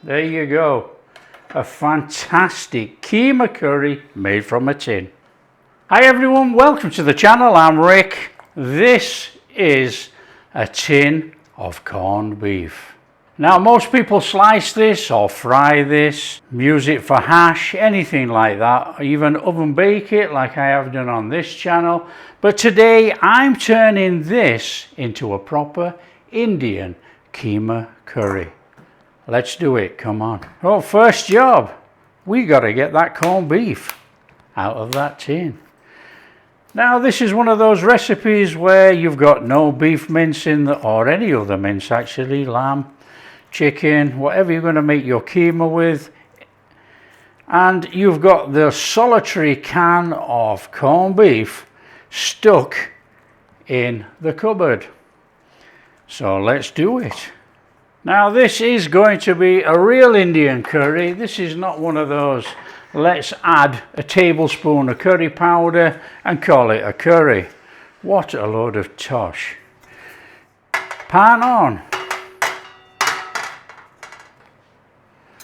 There you go. A fantastic keema curry made from a tin. Hi everyone, welcome to the channel. I'm Rick. This is a tin of corned beef. Now most people slice this or fry this, use it for hash, anything like that, even oven bake it like I have done on this channel. But today I'm turning this into a proper Indian keema curry. Let's do it, come on. Oh, first job, we got to get that corned beef out of that tin. Now this is one of those recipes where you've got no beef mince in the, or any other mince actually, lamb, chicken, whatever you're going to make your keema with, and you've got the solitary can of corned beef stuck in the cupboard. So let's do it. Now this is going to be a real Indian curry. This is not one of those let's add a tablespoon of curry powder and call it a curry. What a load of tosh. Pan on.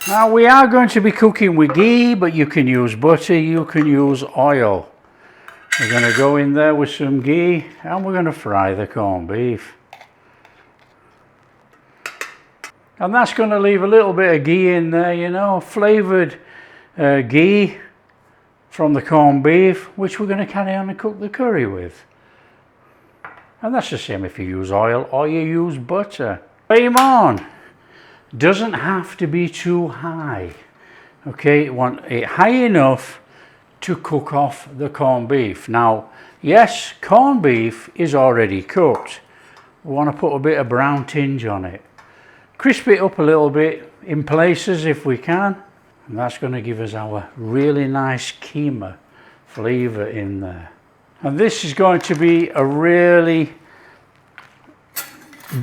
Now we are going to be cooking with ghee, but you can use butter, you can use oil. We're going to go in there with some ghee and we're going to fry the corned beef. And that's going to leave a little bit of ghee in there, you know, flavoured ghee from the corned beef, which we're going to carry on and cook the curry with. And that's the same if you use oil or you use butter. Flame on. Doesn't have to be too high. Okay, you want it high enough to cook off the corned beef. Now, yes, corned beef is already cooked. We want to put a bit of brown tinge on it. Crisp it up a little bit in places if we can, and that's going to give us our really nice keema flavour in there. And this is going to be a really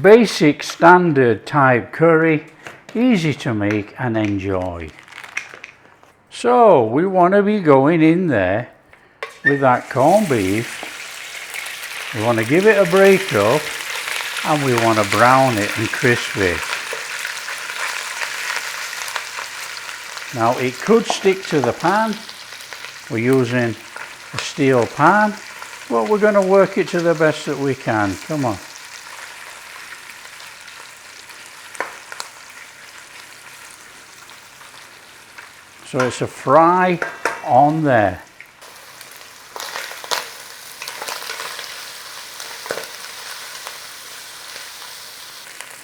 basic standard type curry, easy to make and enjoy. So we want to be going in there with that corned beef. We want to give it a break up and we want to brown it and crisp it. Now it could stick to the pan. We're using a steel pan, but we're going to work it to the best that we can. Come on. So it's a fry on there.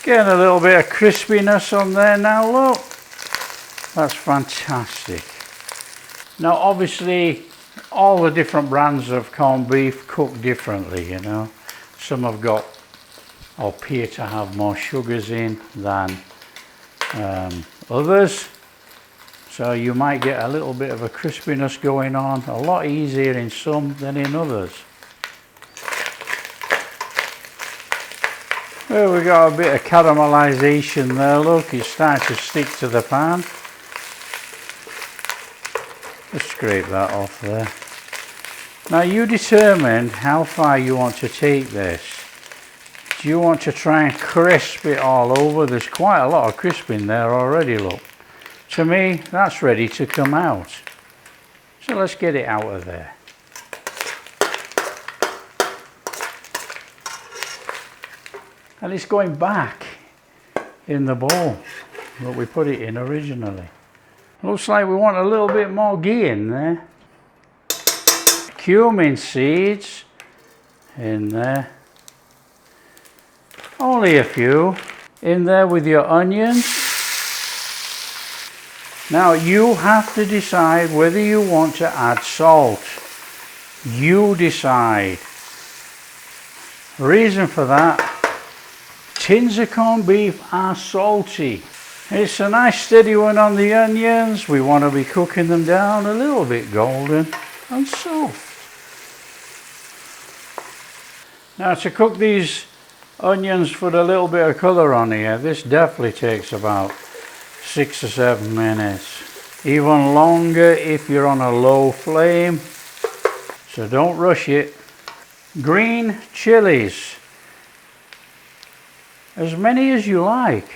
Getting a little bit of crispiness on there now, look. That's fantastic. Now obviously all the different brands of corned beef cook differently, you know. Some have got or appear to have more sugars in than others. So you might get a little bit of a crispiness going on, a lot easier in some than in others. Well, we got a bit of caramelization there, look, it's starting to stick to the pan. Just scrape that off there. Now you determine how far you want to take this. Do you want to try and crisp it all over? There's quite a lot of crisping there already, look. To me, that's ready to come out. So let's get it out of there. And it's going back in the bowl that we put it in originally. Looks like we want a little bit more ghee in there. Cumin seeds in there. Only a few. In there with your onions. Now you have to decide whether you want to add salt. You decide. Reason for that, tins of corned beef are salty. It's a nice steady one on the onions. We want to be cooking them down a little bit golden and soft. Now to cook these onions, put a little bit of colour on here. This definitely takes about 6 or 7 minutes. Even longer if you're on a low flame. So don't rush it. Green chilies. As many as you like.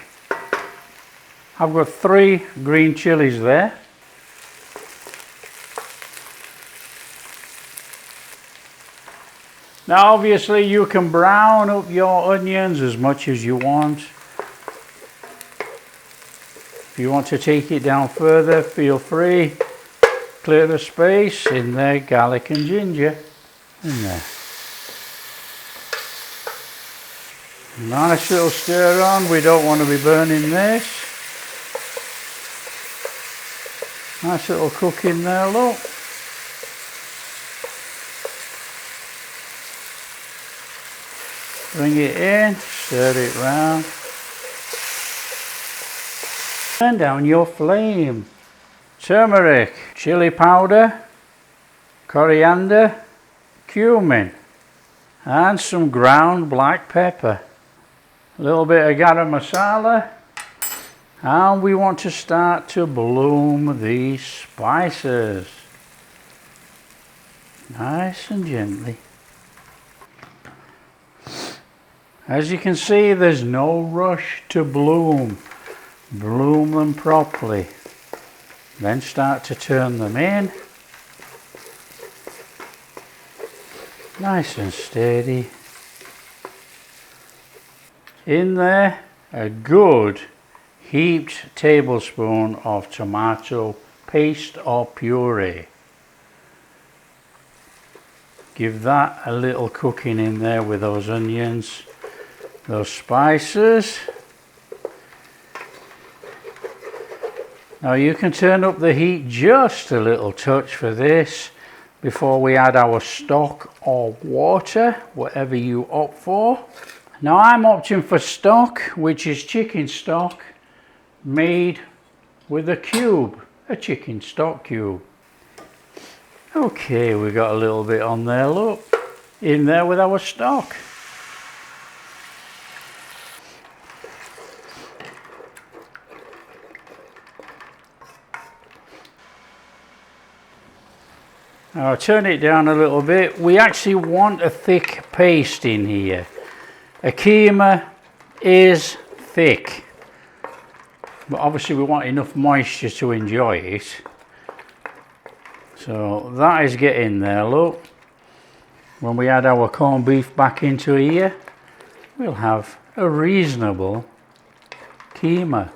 I've got 3 green chilies there. Now obviously you can brown up your onions as much as you want. If you want to take it down further, feel free. Clear the space. In there, garlic and ginger. In there. Nice little stir on. We don't want to be burning this. Nice little cook in there, look. Bring it in, stir it round. Turn down your flame. Turmeric, chili powder, coriander, cumin, and some ground black pepper. A little bit of garam masala. And we want to start to bloom these spices. Nice and gently. As you can see, there's no rush to bloom. Bloom them properly. Then start to turn them in. Nice and steady. In there, a good heaped tablespoon of tomato paste or puree. Give that a little cooking in there with those onions, those spices. Now you can turn up the heat just a little touch for this before we add our stock or water, whatever you opt for. Now I'm opting for stock, which is chicken stock made with a cube, a chicken stock cube. Okay, we got a little bit on there, look, in there with our stock. Now I'll turn it down a little bit. We actually want a thick paste in here. A keema is thick, but obviously we want enough moisture to enjoy it. So that is getting there, look. When we add our corned beef back into here, we'll have a reasonable keema.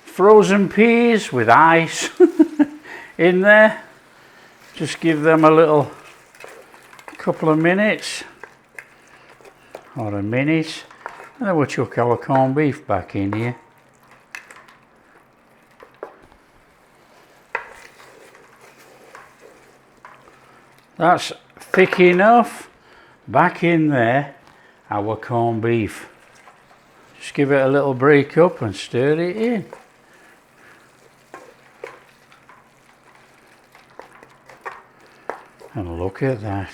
Frozen peas with ice in there. Just give them a little couple of minutes or a minute, and then we'll chuck our corned beef back in here. That's thick enough. Back in there, our corned beef. Just give it a little break up and stir it in. And look at that.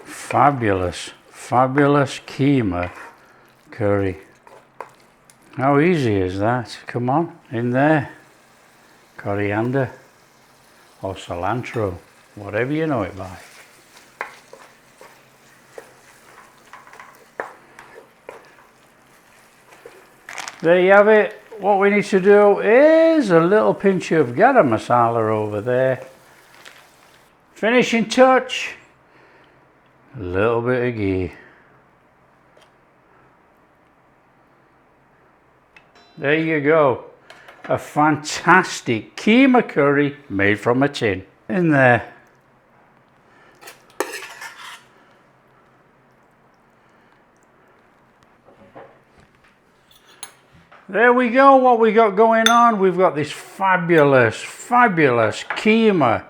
Fabulous, fabulous keema curry. How easy is that? Come on, in there. Coriander or cilantro, whatever you know it by. There you have it. What we need to do is a little pinch of garam masala over there. Finishing touch, a little bit of ghee. There you go. A fantastic keema curry made from a tin. In there. There we go, what we got going on. We've got this fabulous, fabulous keema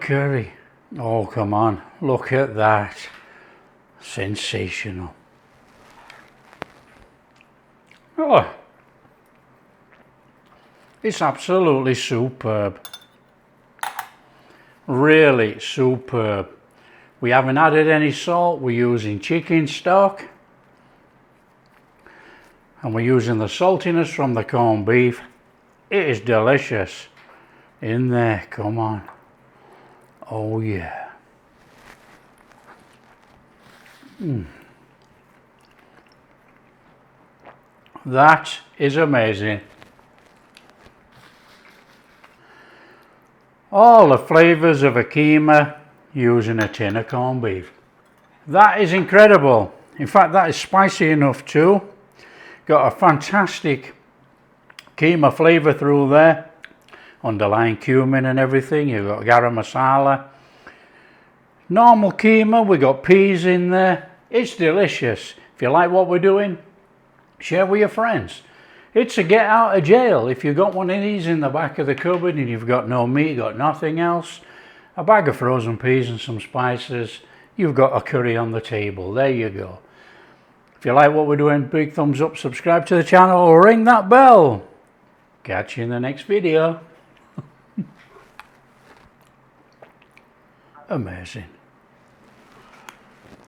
curry. Oh, come on, look at that. Sensational. Oh, it's absolutely superb. Really superb. We haven't added any salt. We're using chicken stock. And we're using the saltiness from the corned beef. It is delicious. In there, come on. Oh yeah. That is amazing. All the flavours of a keema using a tin of corned beef. That is incredible. In fact, that is spicy enough too. Got a fantastic keema flavour through there. Underlying cumin and everything. You've got garam masala. Normal keema, we got peas in there. It's delicious. If you like what we're doing, share with your friends. It's a get out of jail. If you've got one of these in the back of the cupboard and you've got no meat, got nothing else, a bag of frozen peas and some spices, you've got a curry on the table. There you go. If you like what we're doing, big thumbs up, subscribe to the channel, or ring that bell. Catch you in the next video. Amazing.